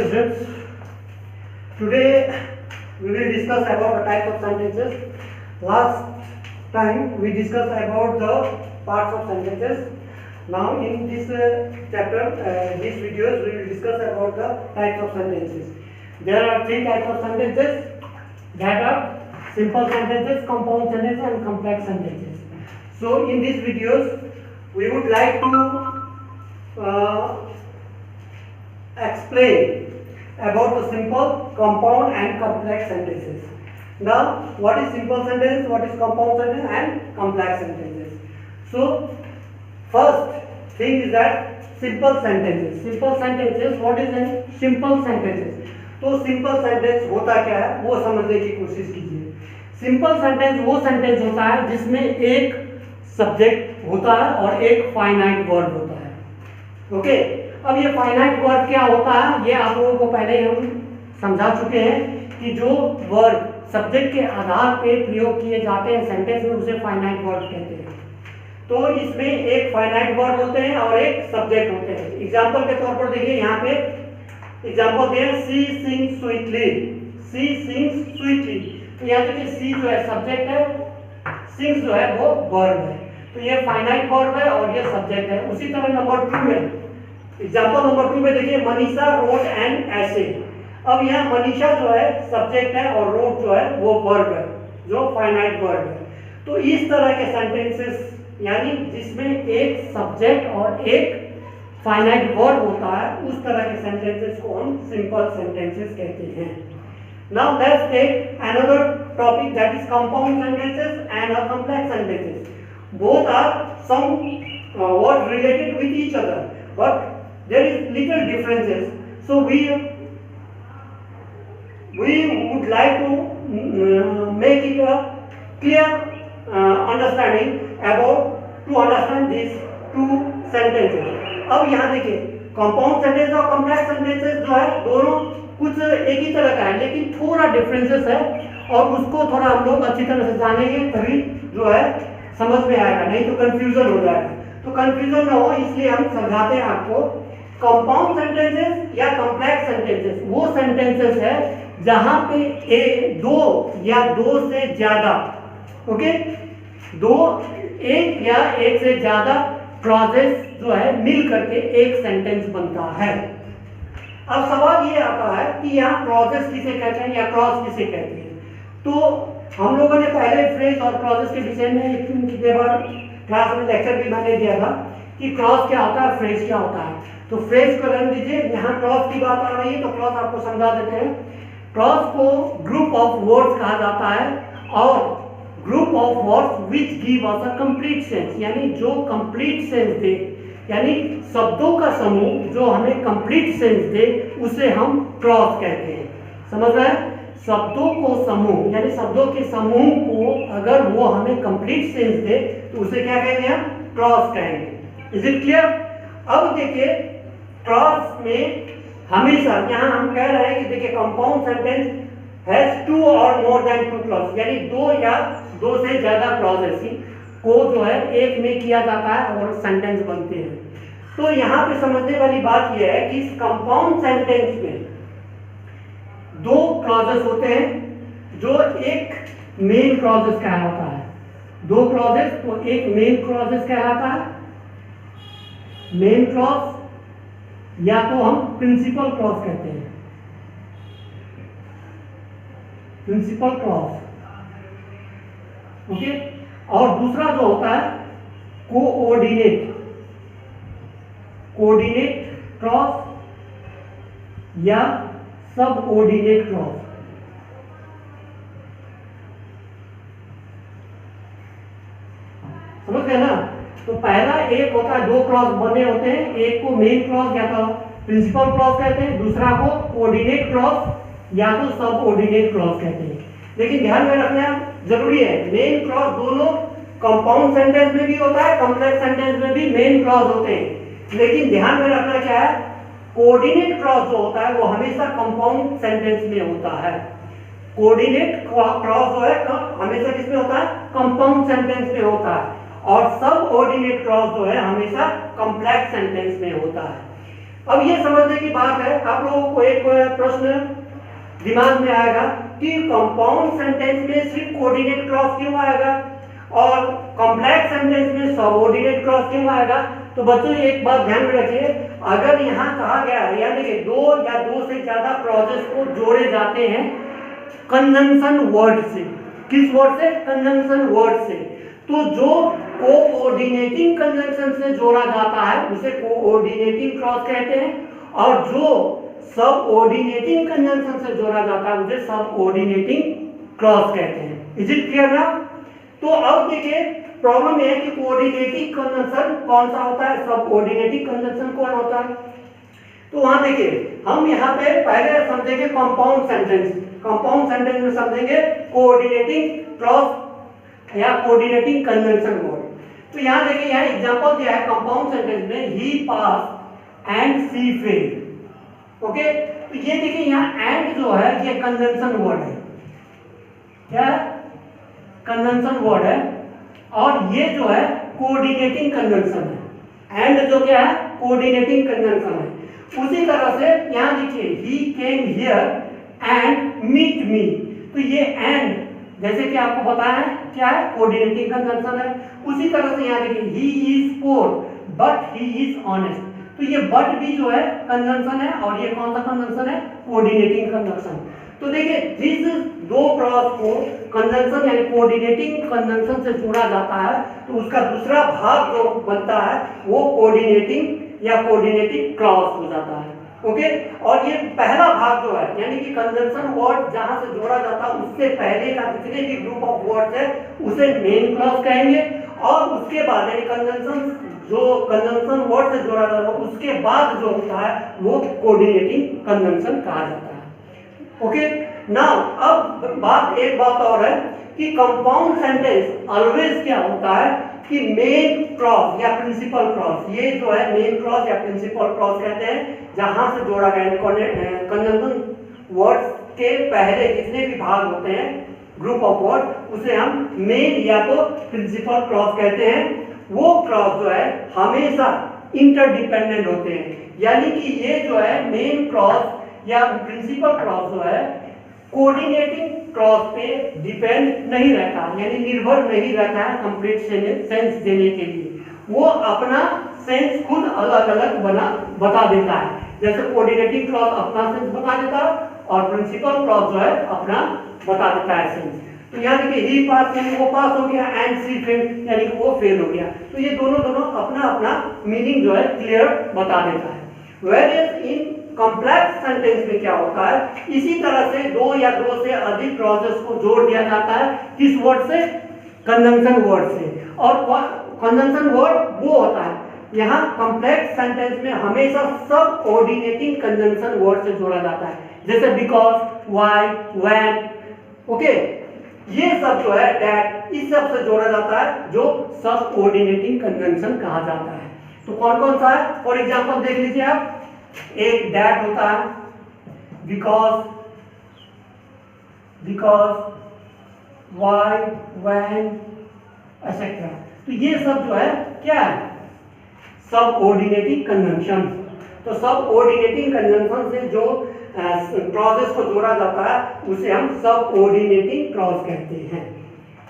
students. Today we will discuss about the type of sentences. Last time we discussed about the parts of sentences. Now in this chapter, these videos we will discuss about the types of sentences. There are three types of sentences, that are simple sentences, compound sentences and complex sentences. So in these videos we would like to explain about the simple, compound and complex sentences. Now what is simple sentence, what is compound sentence and complex sentences. So first thing is that simple sentences. Simple sentences, what is a simple sentences? तो simple sentence होता क्या है वो समझने की कोशिश कीजिए. Simple sentence वो सेंटेंस होता है जिसमें एक सब्जेक्ट होता है और एक फाइनाइट वर्ब होता है. ओके, अब ये फाइनाइट वर्ब क्या होता है ये आप लोगों को पहले हम समझा चुके हैं कि जो वर्ब सब्जेक्ट के आधार पे प्रयोग किए जाते हैं सेंटेंस में उसे फाइनाइट वर्ब कहते हैं. तो इसमें एक फाइनाइट वर्ब होते हैं और एक सब्जेक्ट होते हैं. एग्जांपल के तौर पर देखिए यहाँ पे एग्जाम्पल दें, सी सिंग्स स्वीटली. सी सिंग्स स्वीटली, तो यहाँ देखिए सी जो है सब्जेक्ट है, सिंग्स जो है वो वर्ब है. तो ये फाइनाइट वर्ब है और ये सब्जेक्ट है. उसी तरह नंबर 2 में, एग्जाम्पल नंबर 2 में देखिए, मनीषा रोट एन ऐसे. अब यहाँ मनीषा जो है सब्जेक्ट है और रोट जो है वो वर्ब है, जो फाइनाइट वर्ब है. तो इस तरह के सेंटेंसेस यानी जिसमें एक सब्जेक्ट और एक फाइनाइट वर्ब होता है, उस तरह के सेंटेंसेस को हम सिंपल सेंटेंसेस कहते हैं. Now let's take another topic, that is compound sentences and complex sentences. Both are some word related with each other, but there is little differences. So we would like to make it a clear understanding about to understand these two sentences. अब यहाँ देखिए, compound sentence और complex sentences जो है दोनों कुछ एक ही तरह का है, लेकिन थोड़ा डिफरेंसेस है और उसको थोड़ा हम लोग अच्छी तरह से जानेंगे तभी जो है समझ में आएगा, नहीं तो कंफ्यूजन हो जाएगा. तो कंफ्यूजन ना हो इसलिए हम समझाते हैं आपको. कंपाउंड सेंटेंसेस या कॉम्प्लेक्स सेंटेंसेस वो सेंटेंसेस है जहां पे दो या दो से ज्यादा, ओके, दो एक या एक से ज्यादा क्लॉजेस जो है मिल करके एक सेंटेंस बनता है. अब सवाल ये आता है कि यहाँ क्लॉजेस किसे कहते हैं या क्लॉज किसे कहते हैं. तो हम लोगों ने पहले फ्रेज और क्लॉजेस के विषय में कितने बार क्लास में लेक्चर भी मैंने दिया था कि क्लॉज क्या होता है, फ्रेज क्या होता है. तो फ्रेज को रहने दीजिए, यहाँ क्लॉज की बात आ रही है तो क्लॉज आपको समझा देते हैं. क्लॉज को ग्रुप ऑफ वर्ड्स कहा जाता है और group of words which give us a complete sense, यानी जो कंप्लीट सेंस दे, यानी शब्दों का समूह जो हमें कंप्लीट सेंस दे उसे हम क्लॉज कहते हैं. समझ रहे हैं? शब्दों को समूह यानी शब्दों के समूह को अगर वो हमें कंप्लीट सेंस दे तो उसे क्या कहेंगे, हम क्लॉज कहेंगे. Is it clear? अब देखिए क्लॉज में हमेशा यहाँ हम कह रहे हैं कि देखिए कंपाउंड सेंटेंस हैज टू और मोर देन टू क्लॉज, यानी दो या दो से ज्यादा क्लॉजेस को जो है एक में किया जाता है और सेंटेंस बनते हैं. तो यहाँ पे समझने वाली बात यह है कि इस कंपाउंड सेंटेंस में दो क्लॉजेस होते हैं जो एक मेन क्लॉजेस कहलाता है. दो क्लॉजेस, तो एक मेन क्लॉजेस कहलाता है, मेन क्लॉज, या तो हम प्रिंसिपल क्लॉज कहते हैं, प्रिंसिपल क्लॉज. ओके, और दूसरा जो होता है कोऑर्डिनेट, कोऑर्डिनेट क्लॉज या सबऑर्डिनेट क्लॉज. समझ गए ना? तो पहला एक होता है, दो क्लॉज बने होते हैं, एक को मेन क्लॉज या तो प्रिंसिपल क्लॉज कहते हैं, दूसरा को कोऑर्डिनेट क्लॉज या तो सबऑर्डिनेट क्लॉज कहते हैं. लेकिन ध्यान में रखना जरूरी है, मेन क्लॉज दोनों कंपाउंड सेंटेंस में भी होता है, कॉम्प्लेक्स सेंटेंस में भी मेन क्लॉज होते हैं. लेकिन ध्यान में रखना क्या है, कोऑर्डिनेट क्लॉज जो होता है वो हमेशा कंपाउंड सेंटेंस में होता है. कोऑर्डिनेट क्लॉज जो है हमेशा किसमें होता है, कंपाउंड सेंटेंस में होता है, और सबऑर्डिनेट क्लॉज जो है हमेशा कॉम्प्लेक्स सेंटेंस में होता है. अब ये समझने की बात है, आप लोगों को एक प्रश्न दिमाग में आएगा कि कंपाउंड सेंटेंस में सिर्फ कोऑर्डिनेट क्लॉज क्यों आएगा और कॉम्प्लेक्स सेंटेंस में सबऑर्डिनेट क्लॉज क्यों आएगा। तो बच्चों एक बात ध्यान में रखिए, अगर यहाँ कहा गया है यानी कि दो या दो से ज्यादा क्लॉजेस को जोड़े जाते हैं कंजंक्शन वर्ड से, किस वर्ड से? कंजंक्शन वर्ड से। तो जो कोऑर्डिनेटिंग कंजंक्शन से जोड़ा जाता है उसे कोऑर्डिनेटिंग क्लॉज कहते हैं, और जो सबऑर्डिनेटिंग कंजंक्शन से जोड़ा जाता है उसे सबऑर्डिनेटिंग क्लॉज कहते हैं। इज इट क्लियर ना? तो अब देखिए प्रॉब्लम यह है कि कोऑर्डिनेटिंग कंजंक्शन कौन सा होता है, सबऑर्डिनेटिंग कंजंक्शन कौन होता है। तो वहां देखिए हम यहाँ पे पहले समझेंगे कंपाउंड सेंटेंस, कंपाउंड सेंटेंस में समझेंगे कोऑर्डिनेटिंग क्लॉज या कोऑर्डिनेटिंग कंजंक्शन वर्ड। तो यहाँ देखिए यहाँ एग्जांपल दिया है कंपाउंड सेंटेंस में, ही पास एंड सी फेल्ड। ओके, तो ये देखिए यहाँ एंड जो है ये कंजंक्शन वर्ड है, क्या है? कंजंक्शन वर्ड है, और ये जो है कोऑर्डिनेटिंग कंजंक्शन है। एंड जो क्या है? कोऑर्डिनेटिंग कंजंक्शन है। उसी तरह से यहाँ देखिए he came here and meet me, तो ये एंड जैसे कि आपको पता है क्या है? कोऑर्डिनेटिंग कंजंक्शन है। उसी तरह से यहाँ देखिए he is poor but he is honest, तो ये बट भी जो है कंजंक्शन है, और ये कौन सा कंजंक्शन है? Coordinating conjunction. तो देखिए जिस दो क्लॉज को कंजंक्शन यानी कोऑर्डिनेटिंग कंजंक्शन से जोड़ा जाता है तो उसका दूसरा भाग जो बनता है वो कोऑर्डिनेटिंग या कोऑर्डिनेटिंग क्लॉज हो जाता है। ओके, और ये पहला भाग जो है यानी कि कंजंक्शन वर्ड जहां से जोड़ा जाता है उससे पहले का जितने भी ग्रुप ऑफ वर्ड्स है उसे मेन क्लॉज कहेंगे, और उसके बाद यानी कंजंक्शन जो कंजंक्शन वर्ड से जोड़ा जाता है उसके बाद जो होता है वो कोऑर्डिनेटिंग कंजंक्शन कहा जाता है। ओके, नाउ अब एक बात और है कि कंपाउंड सेंटेंस ऑलवेज क्या होता है कि मेन क्लॉज या प्रिंसिपल क्लॉज, ये जो है मेन क्लॉज या प्रिंसिपल क्लॉज कहते हैं, जहां से जोड़ा गया कंजंक्शन वर्ड्स के पहले जितने भी भाग होते हैं ग्रुप ऑफ वर्ड उसे हम मेन या तो प्रिंसिपल क्लॉज कहते हैं। वो क्लॉज जो है हमेशा इंटरडिपेंडेंट होते हैं, यानी कि ये जो है मेन क्लॉज या प्रिंसिपल क्लॉज जो है कोऑर्डिनेटिंग क्लॉज पे डिपेंड नहीं रहता, यानी निर्भर नहीं रहता है कंप्लीट सेंस देने के लिए। वो अपना सेंस खुद अलग अलग बता देता है, जैसे कोऑर्डिनेटिंग क्लॉज अपना सेंस बता देता है और प्रिंसिपल क्लॉज जो है अपना बता देता है सेंस। तो यहाँ देखिए ही पास यानी वो पास हो गया, एंड सी फेल यानी कि वो फेल हो गया। तो ये दोनों अपना अपना मीनिंग जो है क्लियर बता देता है। वेयर इन कॉम्प्लेक्स सेंटेंस में क्या होता है, इसी तरह से दो या दो से अधिक क्लॉजेस को जोड़ दिया जाता है, किस वर्ड से? कंजंक्शन वर्ड से। और कंजंक्शन वर्ड वो होता है यहाँ कॉम्प्लेक्स सेंटेंस में हमेशा सब ऑर्डिनेटिंग कंजंक्शन वर्ड से जोड़ा जाता है, जैसे बिकॉज, व्हाई, व्हेन। ओके, ये सब जो है दैट, इस सब से जोड़ा जाता है जो सब ऑर्डिनेटिंग कंजंक्शन कहा जाता है। तो कौन कौन सा है? फॉर एग्जांपल देख लीजिए आप, एक दैट होता है, बिकॉज, व्हाई, व्हेन, एटसेट्रा। तो ये सब जो है क्या है? सब ऑर्डिनेटिंग कंजंक्शन। तो सब ऑर्डिनेटिंग कंजंक्शन से जो क्लॉजेस को जोड़ा जाता है उसे हम सब ऑर्डिनेटिंग क्लॉज कहते हैं।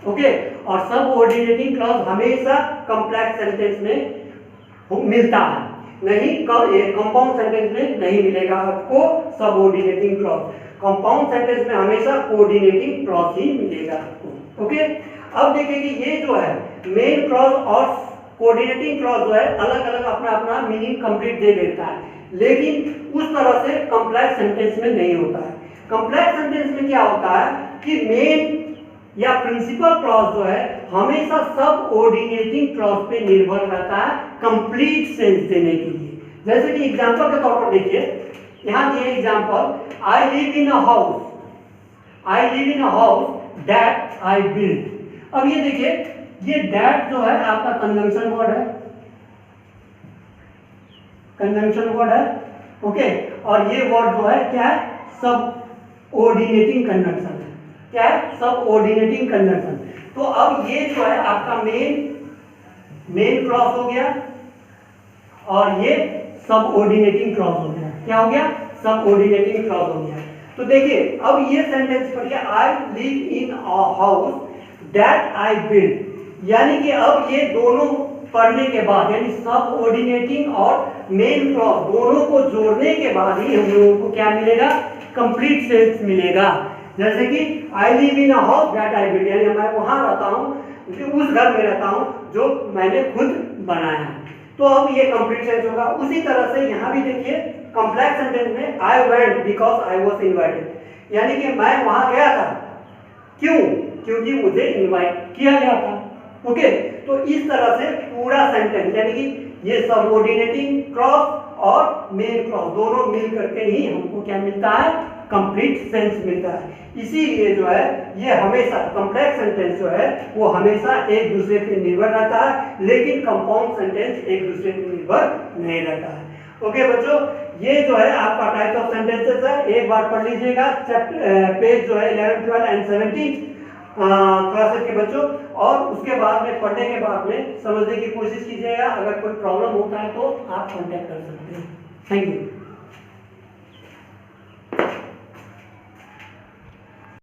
ओके, और सब ऑर्डिनेटिंग क्लॉज हमेशा कॉम्प्लेक्स सेंटेंस में मिलता है, नहीं कंपाउंड सेंटेंस में नहीं मिलेगा आपको सब ऑर्डिनेटिंग क्लॉज। कंपाउंड सेंटेंस में हमेशा कोऑर्डिनेटिंग क्लॉज ही मिलेगा आपको। ओके, अब देखिए कि ये जो है मेन क्लॉज और कोऑर्डिनेटिंग क्लॉज जो है अलग अलग अपना अपना मीनिंग कंप्लीट दे देता है, लेकिन उस तरह से कॉम्प्लेक्स सेंटेंस में नहीं होता है। कॉम्प्लेक्स सेंटेंस में क्या होता है कि मेन या प्रिंसिपल क्लॉज जो है हमेशा सब ऑर्डिनेटिंग क्लॉज पे निर्भर रहता है कंप्लीट सेंस देने के लिए। जैसे कि एग्जांपल के तौर पर देखिए, यहां दिए example, I live in a house that I build. अब ये देखिए ये दैट जो है आपका कंजंक्शन वर्ड है, कंजंक्शन वर्ड है। ओके, और ये वर्ड जो है क्या है? सब ऑर्डिनेटिंग कंजंक्शन है। क्या है? सब ऑर्डिनेटिंग कंजंक्शन। तो अब ये जो है आपका मेन क्लॉज हो गया और ये सबऑर्डिनेटिंग क्लॉज हो गया। क्या हो गया? सबऑर्डिनेटिंग क्लॉज हो गया। तो देखिए अब ये सेंटेंस पढ़िए, I live in a house that I build, यानी कि अब ये दोनों पढ़ने के बाद, यानी सबऑर्डिनेटिंग और मेन क्लॉज दोनों को जोड़ने के बाद ही हम लोगों को क्या मिलेगा? कंप्लीट सेंस मिलेगा। जैसे कि I live in a house that I build, यानी मैं वहां रहता हूं, उस घर में रहता हूं जो मैंने खुद बनाया, तो अब ये कंप्लीट सेंस होगा। उसी तरह से यहाँ भी देखिए कॉम्प्लेक्स सेंटेंस में I went because I was invited, यानी कि मैं वहां गया था, क्यों? क्योंकि मुझे इनवाइट किया गया था। ओके, तो इस तरह से पूरा सेंटेंस, यानी कि ये सबऑर्डिनेटिंग क्लॉज और मेन क्लॉज दोनों मिल करके ही हमको क्या मिलता है? कंप्लीट सेंस मिलता है। इसीलिए जो है ये हमेशा कॉम्प्लेक्स सेंटेंस जो है वो हमेशा एक दूसरे पे निर्भर रहता है, लेकिन कंपाउंड सेंटेंस एक दूसरे पे निर्भर नहीं रहता है। ओके बच्चों, ये जो है आपका टाइप ऑफ सेंटेंसेस है, एक बार पढ़ लीजिएगा पेज जो है 11, 12 एंड 17 क्लासेस के बच्चों, और उसके बाद में पढ़ने के बाद में समझने की कोशिश कीजिएगा। अगर कोई प्रॉब्लम होता है तो आप कांटेक्ट कर सकते हैं। Thank you.